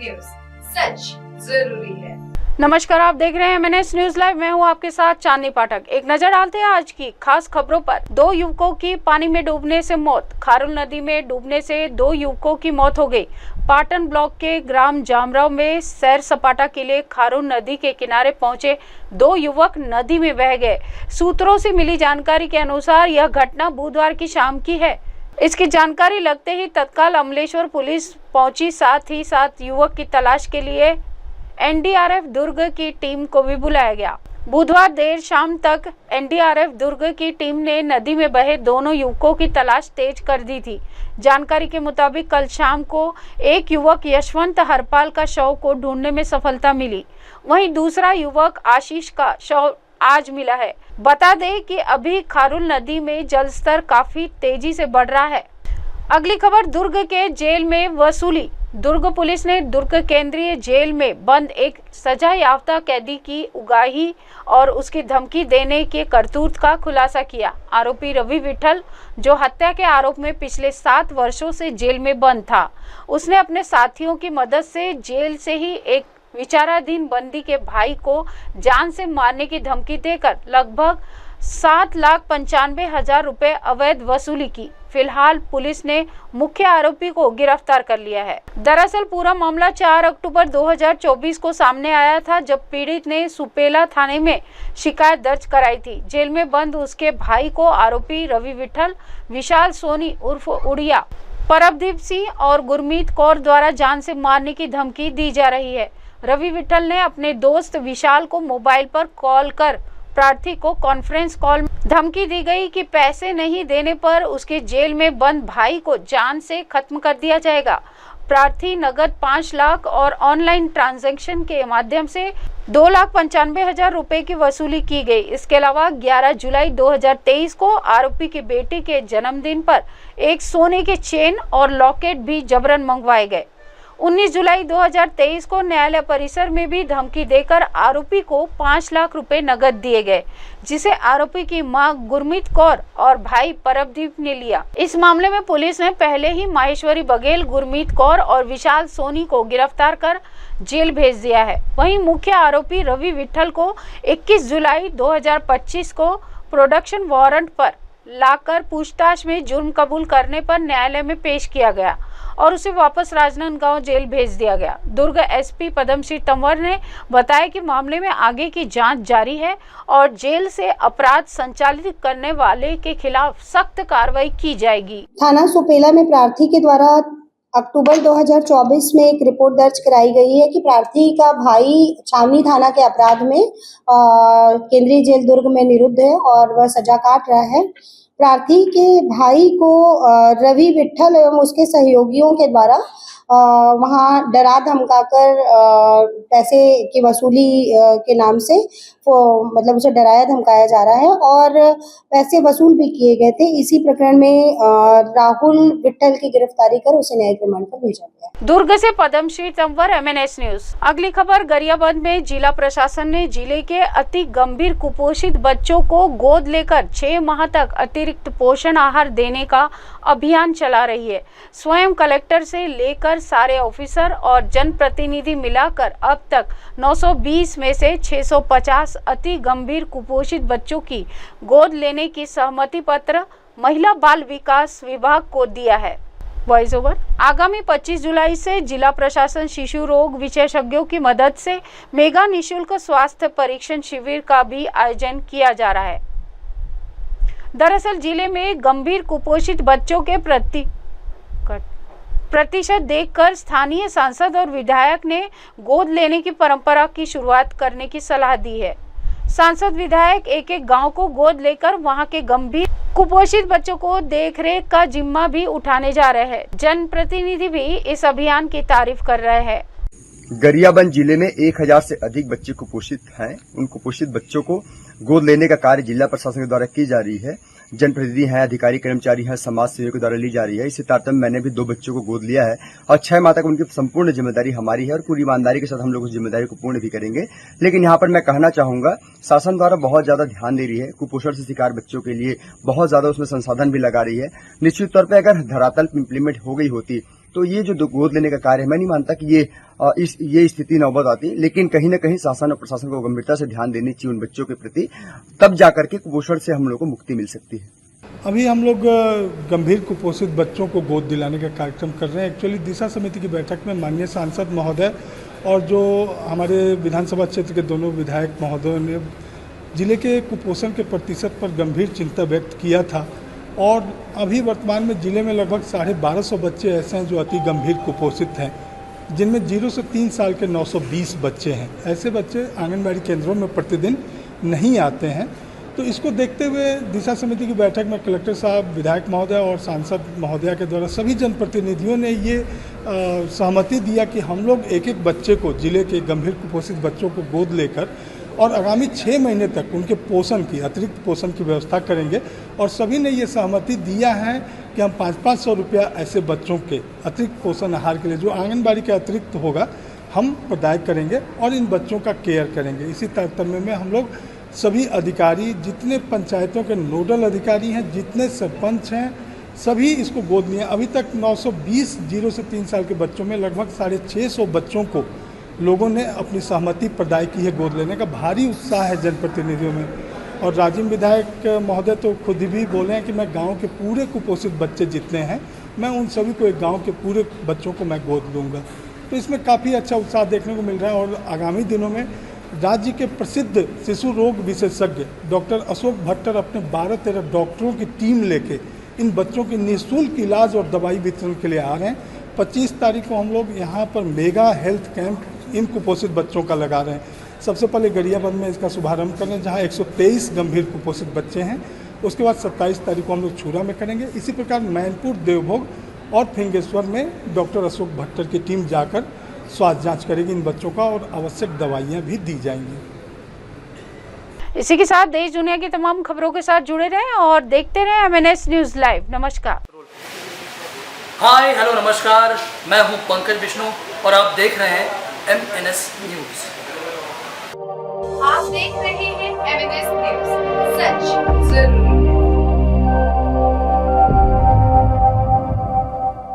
News, सच जरूरी है। नमस्कार, आप देख रहे हैं MNS न्यूज लाइव। मैं हूं आपके साथ चांदनी पाठक। एक नजर डालते हैं आज की खास खबरों पर। 2 युवकों की पानी में डूबने से मौत। खारुल नदी में डूबने से 2 युवकों की मौत हो गई। पाटन ब्लॉक के ग्राम जामराव में सैर सपाटा के लिए खारुल नदी के किनारे पहुंचे 2 युवक नदी में बह गए। सूत्रों से मिली जानकारी के अनुसार यह घटना बुधवार की शाम की है। इसकी जानकारी लगते ही तत्काल अमलेश्वर पुलिस पहुंची। साथ ही साथ युवक की तलाश के लिए NDRF दुर्ग की टीम को भी बुलाया गया। बुधवार देर शाम तक NDRF दुर्ग की टीम ने नदी में बहे दोनों युवकों की तलाश तेज कर दी थी। जानकारी के मुताबिक कल शाम को एक युवक यशवंत हरपाल का शव को ढूंढने में सफलता मिली। वहीं दूसरा युवक आशीष का शव आज मिला है। बता दें कि अभी खारुल नदी में जलस्तर काफी तेजी से बढ़ रहा है। अगली खबर दुर्ग के जेल में वसूली। दुर्ग पुलिस ने दुर्ग केंद्रीय जेल में बंद एक सजा याफ्ता कैदी की उगाही और उसकी धमकी देने के करतूत का खुलासा किया। आरोपी रवि विठल, जो हत्या के आरोप में पिछले 7 वर्षों से जेल में बंद था, उसने अपने साथियों की मदद से जेल से ही एक विचाराधीन बंदी के भाई को जान से मारने की धमकी देकर लगभग 7,95,000 रुपए अवैध वसूली की। फिलहाल पुलिस ने मुख्य आरोपी को गिरफ्तार कर लिया है। दरअसल पूरा मामला 4 अक्टूबर 2024 को सामने आया था, जब पीड़ित ने सुपेला थाने में शिकायत दर्ज कराई थी। जेल में बंद उसके भाई को आरोपी रवि विठल, विशाल सोनी उर्फ उड़िया, परबदीप सिंह और गुरमीत कौर द्वारा जान से मारने की धमकी दी जा रही है। रवि विठल ने अपने दोस्त विशाल को मोबाइल पर कॉल कर प्रार्थी को कॉन्फ्रेंस कॉल धमकी दी गई कि पैसे नहीं देने पर उसके जेल में बंद भाई को जान से खत्म कर दिया जाएगा। प्रार्थी नगद 5 लाख और ऑनलाइन ट्रांजैक्शन के माध्यम से 2,95,000 रुपए की वसूली की गई। इसके अलावा 11 जुलाई 2023 को आरोपी की बेटी के जन्मदिन पर एक सोने के चेन और लॉकेट भी जबरन मंगवाए गए। 19 जुलाई 2023 को न्यायालय परिसर में भी धमकी देकर आरोपी को 5 लाख रुपए नगद दिए गए, जिसे आरोपी की मां गुरमीत कौर और भाई परबदीप ने लिया। इस मामले में पुलिस ने पहले ही माहेश्वरी बघेल, गुरमीत कौर और विशाल सोनी को गिरफ्तार कर जेल भेज दिया है। वहीं मुख्य आरोपी रवि विठल को 21 जुलाई 2025 को प्रोडक्शन वारंट पर लाकर पूछताछ में जुर्म कबूल करने पर न्यायालय में पेश किया गया और उसे वापस राजनांदगांव जेल भेज दिया गया। दुर्ग SP पद्मश्री तंवर ने बताया कि मामले में आगे की जांच जारी है और जेल से अपराध संचालित करने वाले के खिलाफ सख्त कार्रवाई की जाएगी। थाना सुपेला में प्रार्थी के द्वारा अक्टूबर 2024 में एक रिपोर्ट दर्ज कराई गई है कि प्रार्थी का भाई छावनी थाना के अपराध में केंद्रीय जेल दुर्ग में निरुद्ध है और वह सजा काट रहा है। प्रार्थी के भाई को रवि विठल एवं उसके सहयोगियों के द्वारा वहाँ डरा धमकाकर पैसे की वसूली के नाम से मतलब उसे डराया धमकाया जा रहा है और पैसे वसूल भी किए गए थे। इसी प्रकरण में राहुल विठल की गिरफ्तारी कर उसे न्यायिक रिमांड पर भेजा गया। दुर्ग से पद्मश्री तंवर, MNS न्यूज। अगली खबर गरियाबंद में जिला प्रशासन ने जिले के अति गंभीर कुपोषित बच्चों को गोद लेकर 6 माह तक अतिरिक्त पोषण आहार देने का अभियान चला रही है। स्वयं कलेक्टर से लेकर सारे ऑफिसर और जनप्रतिनिधि मिलाकर अब तक 920 में से 650 अति गंभीर कुपोषित बच्चों की गोद लेने की सहमति पत्र महिला बाल विकास विभाग को दिया है। Voice over. आगामी 25 जुलाई से जिला प्रशासन शिशु रोग विशेषज्ञों की मदद से मेगा निःशुल्क स्वास्थ्य परीक्षण शिविर का भी आयोजन किया जा रहा है। दरअसल जिले में गंभीर कुपोषित बच्चों के प्रतिशत देखकर स्थानीय सांसद और विधायक ने गोद लेने की परंपरा की शुरुआत करने की सलाह दी है। सांसद विधायक एक गांव को गोद लेकर वहां के गंभीर कुपोषित बच्चों को देखरेख का जिम्मा भी उठाने जा रहे हैं। जनप्रतिनिधि भी इस अभियान की तारीफ कर रहे हैं। गरियाबंद जिले में 1000 से अधिक बच्चे कुपोषित हैं। उन कुपोषित बच्चों को गोद लेने का कार्य जिला प्रशासन के द्वारा की जा रही है। जनप्रतिनिधि हैं, अधिकारी कर्मचारी हैं, समाज सेवियों के द्वारा ली जा रही है। इसी तारतम्य मैंने भी 2 बच्चों को गोद लिया है और 6 माह तक उनकी संपूर्ण जिम्मेदारी हमारी है और पूरी ईमानदारी के साथ हम लोग उस जिम्मेदारी को पूर्ण भी करेंगे। लेकिन यहाँ पर मैं कहना चाहूंगा, शासन द्वारा बहुत ज्यादा ध्यान दे रही है कुपोषण से शिकार बच्चों के लिए, बहुत ज्यादा उसमें संसाधन भी लगा रही है। निश्चित तौर पर अगर धरातल इम्प्लीमेंट हो गई होती तो ये जो गोद लेने का कार्य है, मैं नहीं मानता कि ये स्थिति नौबत आती, लेकिन कहीं न कहीं शासन और प्रशासन को गंभीरता से ध्यान देनी चाहिए उन बच्चों के प्रति, तब जाकर के कुपोषण से हम लोग को मुक्ति मिल सकती है। अभी हम लोग गंभीर कुपोषित बच्चों को गोद दिलाने का कार्यक्रम कर रहे हैं। एक्चुअली दिशा समिति की बैठक में माननीय सांसद महोदय और जो हमारे विधानसभा क्षेत्र के दोनों विधायक महोदयों ने जिले के कुपोषण के प्रतिशत पर गंभीर चिंता व्यक्त किया था, और अभी वर्तमान में जिले में लगभग 1250 बच्चे ऐसे हैं जो अति गंभीर कुपोषित हैं, जिनमें 0 से 3 साल के 920 बच्चे हैं। ऐसे बच्चे आंगनबाड़ी केंद्रों में प्रतिदिन नहीं आते हैं। तो इसको देखते हुए दिशा समिति की बैठक में कलेक्टर साहब, विधायक महोदय और सांसद महोदया के द्वारा सभी जनप्रतिनिधियों ने ये सहमति दिया कि हम लोग एक एक बच्चे को, जिले के गंभीर कुपोषित बच्चों को गोद लेकर और आगामी 6 महीने तक उनके पोषण की, अतिरिक्त पोषण की व्यवस्था करेंगे। और सभी ने ये सहमति दिया है कि हम 500-500 रुपया ऐसे बच्चों के अतिरिक्त पोषण आहार के लिए, जो आंगनबाड़ी के अतिरिक्त होगा, हम प्रदाय करेंगे और इन बच्चों का केयर करेंगे। इसी तारतम्य में हम लोग सभी अधिकारी, जितने पंचायतों के नोडल अधिकारी हैं, जितने सरपंच हैं, सभी इसको गोद लिए। अभी तक 920 0 से 3 साल के बच्चों में लगभग 650 बच्चों को लोगों ने अपनी सहमति प्रदाय की है गोद लेने का। भारी उत्साह है जनप्रतिनिधियों में। और राजीव विधायक महोदय तो खुद भी बोले हैं कि मैं गांव के पूरे कुपोषित बच्चे जितने हैं, मैं उन सभी को, एक गांव के पूरे बच्चों को मैं गोद लूँगा। तो इसमें काफ़ी अच्छा उत्साह देखने को मिल रहा है। और आगामी दिनों में राज्य के प्रसिद्ध शिशु रोग विशेषज्ञ डॉक्टर अशोक भट्टर अपने 12-13 डॉक्टरों की टीम लेके इन बच्चों की निःशुल्क इलाज और दवाई वितरण के लिए आ रहे हैं। 25 तारीख को हम लोग यहाँ पर मेगा हेल्थ कैंप इन कुपोषित बच्चों का लगा रहे हैं। सबसे पहले गरियाबंद में इसका शुभारंभ कर रहे हैं, जहाँ 123 गंभीर कुपोषित बच्चे हैं। उसके बाद 27 तारीख को हम लोग छुरा में करेंगे। इसी प्रकार मैनपुर, देवभोग और फिंगेश्वर में डॉक्टर अशोक भट्टर की टीम जाकर स्वास्थ्य जांच करेगी इन बच्चों का, और आवश्यक दवाइयाँ भी दी जाएंगी। इसी के साथ देश दुनिया की तमाम खबरों के साथ जुड़े रहें और देखते रहें MNS न्यूज़ लाइव। नमस्कार। हाय हेलो नमस्कार, मैं हूं पंकज विष्णु और आप देख रहे हैं MNS न्यूज़। आप देख रहे हैं MNS न्यूज़, सच